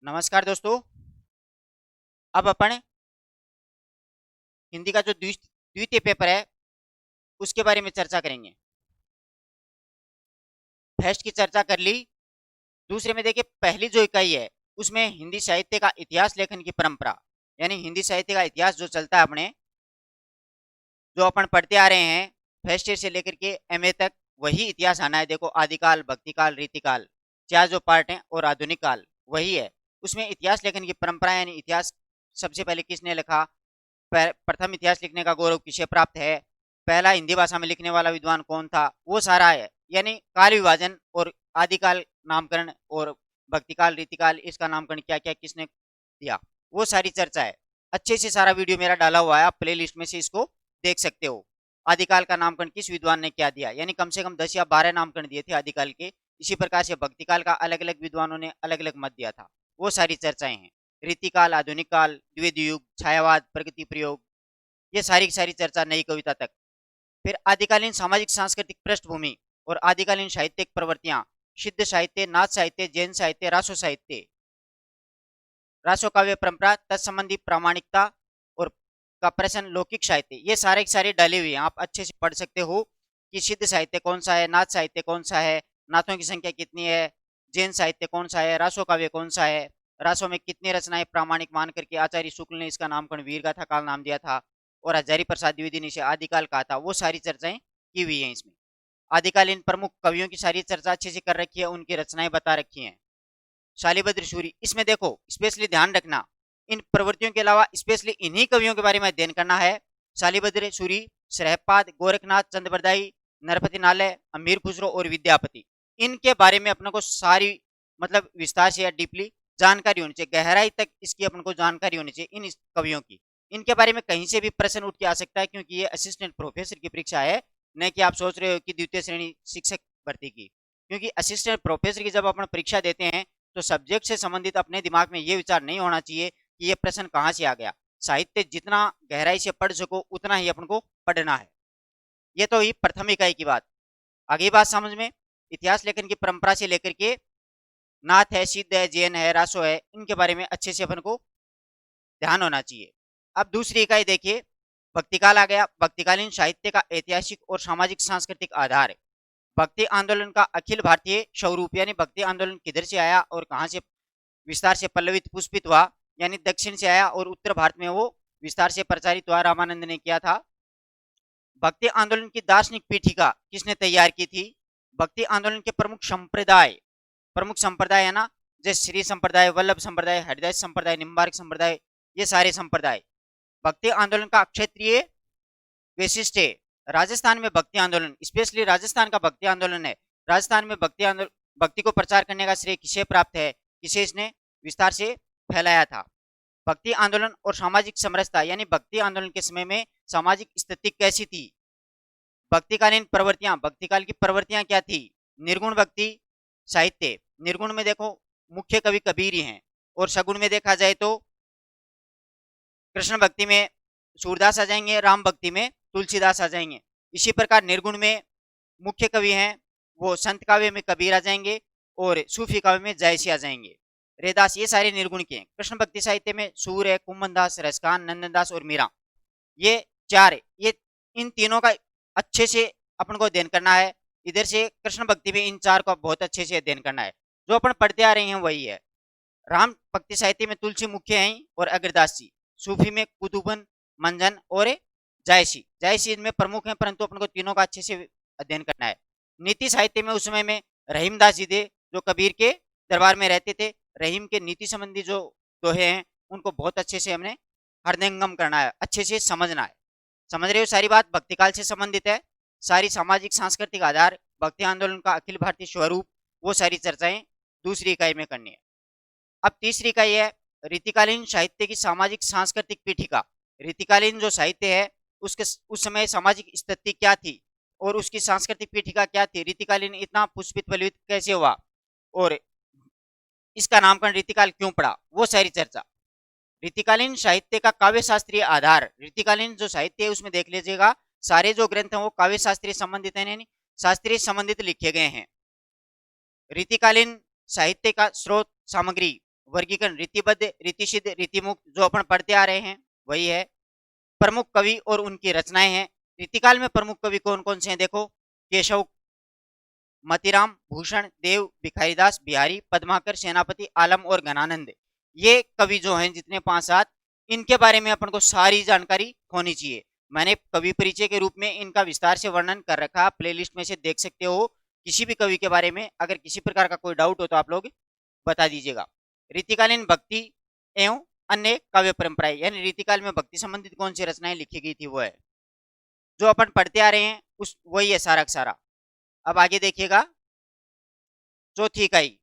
नमस्कार दोस्तों। अब अपन हिंदी का जो द्वितीय पेपर है उसके बारे में चर्चा करेंगे। फर्स्ट की चर्चा कर ली। दूसरे में देखिए पहली जो इकाई है उसमें हिंदी साहित्य का इतिहास लेखन की परंपरा, यानी हिंदी साहित्य का इतिहास जो चलता है अपने, जो अपन पढ़ते आ रहे हैं फर्स्ट ईयर से लेकर के एमए तक, वही इतिहास आना है। देखो आदिकाल, भक्तिकाल, रीतिकाल, चार जो पार्ट हैं, और आधुनिक काल वही है। उसमें इतिहास लेखन की परंपरा यानी इतिहास सबसे पहले किसने लिखा, प्रथम इतिहास लिखने का गौरव किसे प्राप्त है, पहला हिंदी भाषा में लिखने वाला विद्वान कौन था, वो सारा है। यानी काल विभाजन और आदिकाल नामकरण और भक्तिकाल, रीतिकाल, इसका नामकरण क्या क्या किसने दिया, वो सारी चर्चा है। अच्छे से सारा वीडियो मेरा डाला हुआ है, आप प्ले लिस्ट में से इसको देख सकते हो। आदिकाल का नामकरण किस विद्वान ने क्या दिया, यानी कम से कम 10 या 12 नामकरण दिए थे आदिकाल के। इसी प्रकार से भक्तिकाल का अलग अलग विद्वानों ने अलग अलग मत दिया था, वो सारी चर्चाएं हैं। रीतिकाल, आधुनिक काल, द्विवेद युग, छायावाद, प्रगति प्रयोग, ये सारी की सारी चर्चा नई कविता तक। फिर आदिकालीन सामाजिक सांस्कृतिक पृष्ठभूमि और आदिकालीन साहित्यिक प्रवृत्तियां, सिद्ध साहित्य, नाथ साहित्य, जैन साहित्य, रासो साहित्य, रासो काव्य परंपरा, तत्संबंधी प्रामाणिकता और का प्रश्न, लौकिक साहित्य, ये सारे के सारे डाले हुए हैं। आप अच्छे से पढ़ सकते हो कि सिद्ध साहित्य कौन सा है, नाथ साहित्य कौन सा है, नाथों की संख्या कितनी है, जैन साहित्य कौन सा है, रासो काव्य कौन सा है, रासो में कितनी रचनाएं प्रामाणिक मान करके आचार्य शुक्ल ने इसका नामकरण वीर गाथा काल नाम दिया था, और हजारी प्रसाद द्विवेदी ने इसे आदिकाल कहा था। वो सारी चर्चाएं की हुई है इसमें। आदिकालीन प्रमुख कवियों की सारी चर्चा अच्छे से कर रखी है, उनकी रचनाएं बता रखी हैं। शालिभद्र सूरी, इसमें देखो स्पेशली ध्यान रखना, इन प्रवृत्तियों के अलावा स्पेशली इन्हीं कवियों के बारे में अध्ययन करना है। शालिभद्र सूरी, श्रहपाद, गोरखनाथ, चंद्रबरदाई, नरपति नालय, अमीर खुसरो और विद्यापति, इनके बारे में अपने को सारी मतलब विस्तार से या डीपली जानकारी होनी चाहिए, गहराई तक इसकी अपन को जानकारी होनी चाहिए इन कवियों की। इनके बारे में कहीं से भी प्रश्न उठ के आ सकता है, क्योंकि ये असिस्टेंट प्रोफेसर की परीक्षा है, न कि आप सोच रहे हो कि द्वितीय श्रेणी शिक्षक भर्ती की। क्योंकि असिस्टेंट प्रोफेसर की जब अपन परीक्षा देते हैं तो सब्जेक्ट से संबंधित अपने दिमाग में ये विचार नहीं होना चाहिए कि ये प्रश्न कहाँ से आ गया। साहित्य जितना गहराई से पढ़ सको उतना ही अपन को पढ़ना है। ये तो ही प्रथम इकाई की बात। आगे बात समझ में, इतिहास लेखन की परंपरा से लेकर के नाथ है, सिद्ध है, जैन है, रासो है, इनके बारे में अच्छे से अपन को ध्यान होना चाहिए। अब दूसरी इकाई देखिए, भक्तिकाल आ गया। भक्तिकालीन साहित्य का ऐतिहासिक और सामाजिक सांस्कृतिक आधार। भक्ति आंदोलन का अखिल भारतीय स्वरूप, यानी भक्ति आंदोलन किधर से आया और कहां से विस्तार से पल्लवित पुष्पित हुआ, यानी दक्षिण से आया और उत्तर भारत में वो विस्तार से प्रचारित हुआ, रामानंद ने किया था। भक्ति आंदोलन की दार्शनिक पीठिका किसने तैयार की थी, भक्ति आंदोलन के प्रमुख संप्रदाय है ना, जैसे श्री संप्रदाय, वल्लभ संप्रदाय, हरिदास संप्रदाय, निम्बार्क संप्रदाय, ये सारे संप्रदाय। भक्ति आंदोलन का क्षेत्रीय वैशिष्ट है। राजस्थान में भक्ति आंदोलन, स्पेशली राजस्थान का भक्ति आंदोलन है। राजस्थान में भक्ति को प्रचार करने का श्रेय किसे प्राप्त है, किसे इसने विस्तार से फैलाया था। भक्ति आंदोलन और सामाजिक समरसता, यानी भक्ति आंदोलन के समय में सामाजिक स्थिति कैसी थी। भक्तिकालीन प्रवृत्तियां, भक्तिकाल की प्रवृत्तियां क्या थी। निर्गुण भक्ति साहित्य, निर्गुण में देखो मुख्य कवि कबीर ही हैं, और सगुण में देखा जाए तो कृष्ण भक्ति में सूरदास आ जाएंगे, राम भक्ति में तुलसीदास आ जाएंगे। इसी प्रकार निर्गुण में मुख्य कवि हैं वो संत काव्य में कबीर आ जाएंगे, और सूफी काव्य में जायसी आ जाएंगे, रेदास, ये सारे निर्गुण के हैं। कृष्ण भक्ति साहित्य में सूर है, कुम्मन दास, रसकान, नंदन दास और मीरा, ये चार, ये इन तीनों का अच्छे से अपन को अध्ययन करना है। इधर से कृष्ण भक्ति में इन चार का बहुत अच्छे से अध्ययन करना है, जो अपन पढ़ते आ रहे हैं वही है। राम भक्ति साहित्य में तुलसी मुख्य हैं और अग्रदास जी। सूफी में कुतुबन, मंजन और जायसी, जायसी इनमें प्रमुख हैं, परंतु अपन को तीनों का अच्छे से अध्ययन करना है। नीति साहित्य में उस समय में रहीमदास जी थे, जो कबीर के दरबार में रहते थे। रहीम के नीति संबंधी जो दोहे हैं उनको बहुत अच्छे से हमने हृदयंगम करना है, अच्छे से समझना है। समझ रहे हो सारी बात, भक्तिकाल से संबंधित है। सारी सामाजिक सांस्कृतिक आधार, भक्ति आंदोलन का अखिल भारतीय स्वरूप, वो सारी चर्चाएं दूसरी इकाई में करनी है। अब तीसरी इकाई है रीतिकालीन साहित्य की सामाजिक सांस्कृतिक पीठिका। रीतिकालीन जो साहित्य है उसके उस समय सामाजिक स्थिति क्या थी और उसकी सांस्कृतिक पीठिका क्या थी, रीतिकालीन इतना पुष्पित फलित कैसे हुआ, और इसका नामकरण रीतिकाल क्यों पड़ा, वो सारी चर्चा। रीतिकालीन साहित्य का काव्य शास्त्रीय आधार, रीतिकालीन जो साहित्य है उसमें देख लीजिएगा सारे जो ग्रंथ हैं वो काव्य शास्त्रीय संबंधित है, यानी शास्त्रीय संबंधित लिखे गए हैं। रीतिकालीन साहित्य का स्रोत सामग्री, वर्गीकरण रीतिबद्ध, रीतिसिद्ध, रीतिमुक्त जो अपन पढ़ते आ रहे हैं वही है। प्रमुख कवि और उनकी रचनाएं हैं। रीतिकाल में प्रमुख कवि कौन कौन से हैं देखो, केशव, मतीराम, भूषण देव, भिखारीदास, बिहारी, पद्माकर, सेनापति, आलम और घनानंद। ये कवि जो हैं जितने 5-7, इनके बारे में अपन को सारी जानकारी होनी चाहिए। मैंने कवि परिचय के रूप में इनका विस्तार से वर्णन कर रखा, प्लेलिस्ट में से देख सकते हो। किसी भी कवि के बारे में अगर किसी प्रकार का कोई डाउट हो तो आप लोग बता दीजिएगा। रीतिकालीन भक्ति एवं अन्य काव्य परंपराएं, यानी रीतिकाल में भक्ति संबंधित कौन सी रचनाएं लिखी गई थी वो है जो अपन पढ़ते आ रहे हैं, उस वही है सारा का सारा। अब आगे देखिएगा, चौथी इकाई।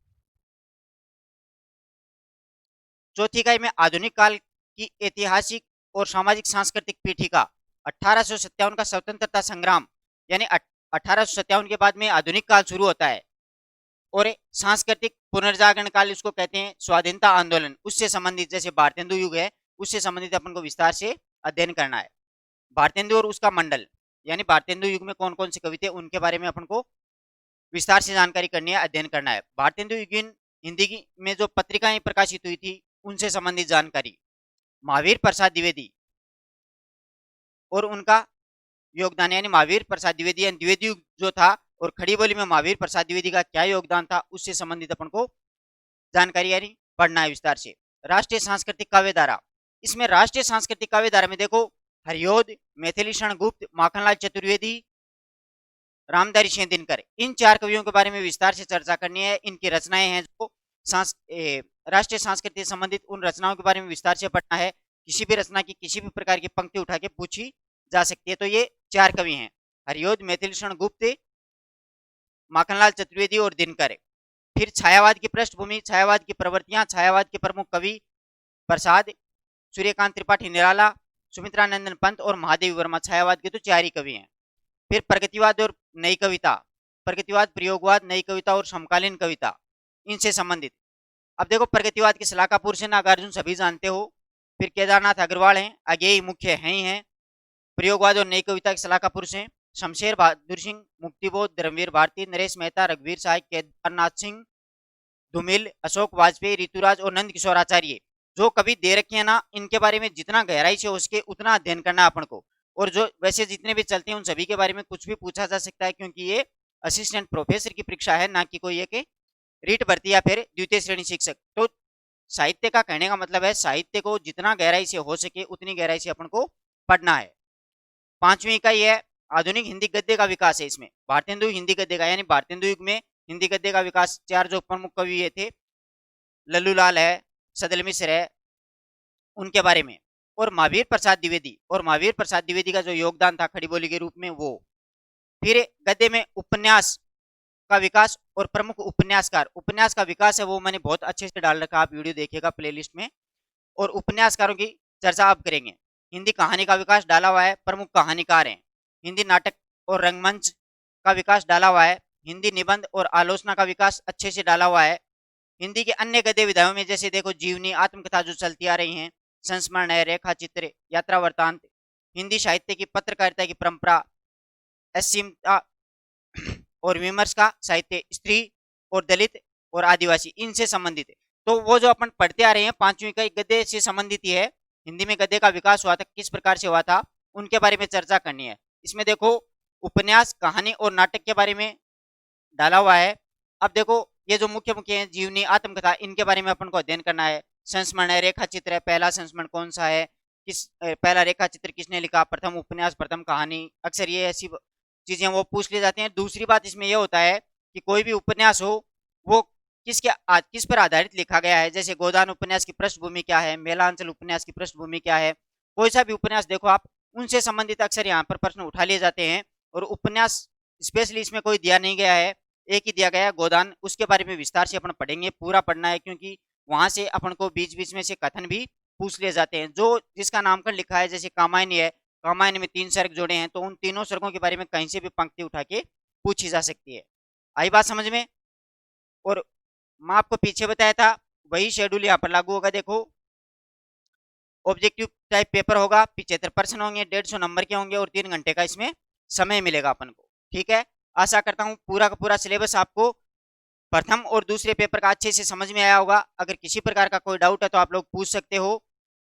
चौथी इकाई में आधुनिक काल की ऐतिहासिक और सामाजिक सांस्कृतिक पीठिका। 1857 का स्वतंत्रता संग्राम, यानी 1857 के बाद में आधुनिक काल शुरू होता है और सांस्कृतिक पुनर्जागरण काल इसको कहते हैं। स्वाधीनता आंदोलन, उससे संबंधित जैसे भारतेंदु युग है, उससे संबंधित अपन को विस्तार से अध्ययन करना है। भारतेंदु और उसका मंडल, यानी भारतेंदु युग में कौन कौन से कवि थे उनके बारे में अपन को विस्तार से जानकारी करनी है, अध्ययन करना है। भारतेंदु युगीन हिंदी में जो पत्रिकाएं प्रकाशित हुई थी उनसे संबंधित जानकारी। महावीर प्रसाद द्विवेदी और उनका योगदान, यानी महावीर प्रसाद द्विवेदी यानी द्विवेदी युग जो था और खड़ी बोली में महावीर प्रसाद द्विवेदी का क्या योगदान था, उससे संबंधित अपन को जानकारी यानी पढ़ना है विस्तार से। राष्ट्रीय सांस्कृतिक काव्यधारा, इसमें राष्ट्रीय सांस्कृतिक काव्यधारा में देखो हरियोध, मैथिली शरण गुप्त, माखनलाल चतुर्वेदी, रामधारी सिंह दिनकर, इन 4 कवियों के बारे में विस्तार से चर्चा करनी है। इनकी रचनाएं हैं जो राष्ट्रीय संस्कृति से संबंधित उन रचनाओं के बारे में विस्तार से पढ़ना है। किसी भी रचना की किसी भी प्रकार की पंक्ति उठा के पूछी जा सकती है। तो ये 4 कवि हैं, हरियोध, मैथिली शरण गुप्त, माखनलाल चतुर्वेदी और दिनकर। फिर छायावाद की पृष्ठभूमि, छायावाद की प्रवृत्तियां, छायावाद के प्रमुख कवि प्रसाद, सूर्यकांत त्रिपाठी निराला, सुमित्रानंदन पंत और महादेवी वर्मा, छायावाद के तो 4 ही कवि हैं। फिर प्रगतिवाद और नई कविता, प्रगतिवाद, प्रयोगवाद, नई कविता और समकालीन कविता, इनसे संबंधित। अब देखो प्रगतिवाद के सलाहकार पुरुष हैं नागार्जुन, सभी जानते हो। फिर केदारनाथ अग्रवाल हैं, अगेय मुख्य हैं ही हैं। प्रयोगवाद और नई कविता के सलाहकार पुरुष हैं शमशेर बहादुर सिंह, मुक्तिबोध, धर्मवीर भारती, नरेश मेहता, रघुवीर सहाय, केदारनाथ सिंह, धूमिल, अशोक वाजपेयी, ऋतुराज और नंद किशोर आचार्य। जो कवि दे रखे हैं ना, इनके बारे में जितना गहराई से हो सके उतना अध्ययन करना अपन को। और जो वैसे जितने भी चलते हैं उन सभी के बारे में कुछ भी पूछा जा सकता है, क्योंकि ये असिस्टेंट प्रोफेसर की परीक्षा है, ना कि कोई एक रीट भर्ती या फिर द्वितीय श्रेणी शिक्षक। तो साहित्य का कहने का मतलब है साहित्य को जितना गहराई से हो सके उतनी गहराई से अपन को पढ़ना है। 5वीं इकाई है आधुनिक हिंदी गद्य का विकास है। इसमें भारतेंदु हिंदी गद्य का, यानी भारतेंदु युग में हिंदी गद्य का विकास। 4 जो प्रमुख कवि ये थे, लल्लूलाल है, सदल मिश्र है, उनके बारे में। और महावीर प्रसाद द्विवेदी, और महावीर प्रसाद द्विवेदी का जो योगदान था खड़ी बोली के रूप में वो। फिर गद्य में उपन्यास का विकास और प्रमुख उपन्यासकार, उपन्यास का विकास है वो मैंने बहुत अच्छे से डाल रखा, आप वीडियो देखिएगा प्लेलिस्ट में। और उपन्यासकारों की चर्चा आप करेंगे। हिंदी कहानी का विकास डाला हुआ है, प्रमुख कहानीकार हैं। हिंदी नाटक और रंगमंच का विकास डाला हुआ है। हिंदी निबंध और आलोचना का विकास अच्छे से डाला हुआ है। हिंदी के अन्य गद्य विधाओं में जैसे देखो जीवनी, आत्मकथा जो चलती आ रही हैं, संस्मरण है, रेखा चित्र, यात्रा वृत्तांत। हिंदी साहित्य की पत्रकारिता की परंपरा, असीमता और विमर्श का साहित्य, स्त्री और दलित और आदिवासी, इनसे संबंधित है। तो वो जो अपन पढ़ते आ रहे हैं 5वीं इकाई गद्य से संबंधित ही है। हिंदी में गद्य का विकास हुआ था, किस प्रकार से हुआ था, उनके बारे में चर्चा करनी है। इसमें देखो उपन्यास, कहानी और नाटक के बारे में डाला हुआ है। अब देखो ये जो मुख्य मुख्य हैं, जीवनी, आत्मकथा, इनके बारे में अपन को अध्ययन करना है। संस्मरण है, रेखा चित्र है, पहला संस्मरण कौन सा है, पहला रेखा चित्र किसने लिखा, प्रथम उपन्यास, प्रथम कहानी, अक्सर ये ऐसी चीजें वो पूछ ली जाती हैं। दूसरी बात इसमें यह होता है कि कोई भी उपन्यास हो वो किस पर आधारित लिखा गया है। जैसे गोदान उपन्यास की पृष्ठभूमि क्या है, मेलांचल उपन्यास की पृष्ठभूमि क्या है, कोई सा भी उपन्यास देखो आप, उनसे संबंधित अक्सर यहाँ पर प्रश्न उठा लिए जाते हैं। और उपन्यास स्पेशली इसमें कोई दिया नहीं गया है, एक ही दिया गया है गोदान, उसके बारे में विस्तार से अपन पढ़ेंगे, पूरा पढ़ना है, क्योंकि वहां से अपन को बीच बीच में से कथन भी पूछ लिए जाते हैं। जो जिसका नामकरण लिखा है, जैसे कामायनी है, कामायनी में 3 सर्ग जोड़े हैं, तो उन तीनों सर्गों के बारे में कहीं से भी पंक्ति उठा के पूछी जा सकती है। आई बात समझ में। और मैं आपको पीछे बताया था वही शेड्यूल यहाँ पर लागू होगा। देखो ऑब्जेक्टिव टाइप पेपर होगा, 75 प्रश्न होंगे, 150 नंबर के होंगे और 3 घंटे का इसमें समय मिलेगा अपन को। ठीक है, आशा करता हूँ पूरा का पूरा सिलेबस आपको प्रथम और दूसरे पेपर का अच्छे से समझ में आया होगा। अगर किसी प्रकार का कोई डाउट है तो आप लोग पूछ सकते हो।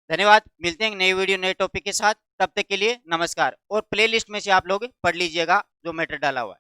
धन्यवाद, मिलते हैं नई वीडियो नए टॉपिक के साथ। तब तक के लिए नमस्कार। और प्लेलिस्ट में से आप लोग पढ़ लीजिएगा जो मैटर डाला हुआ है।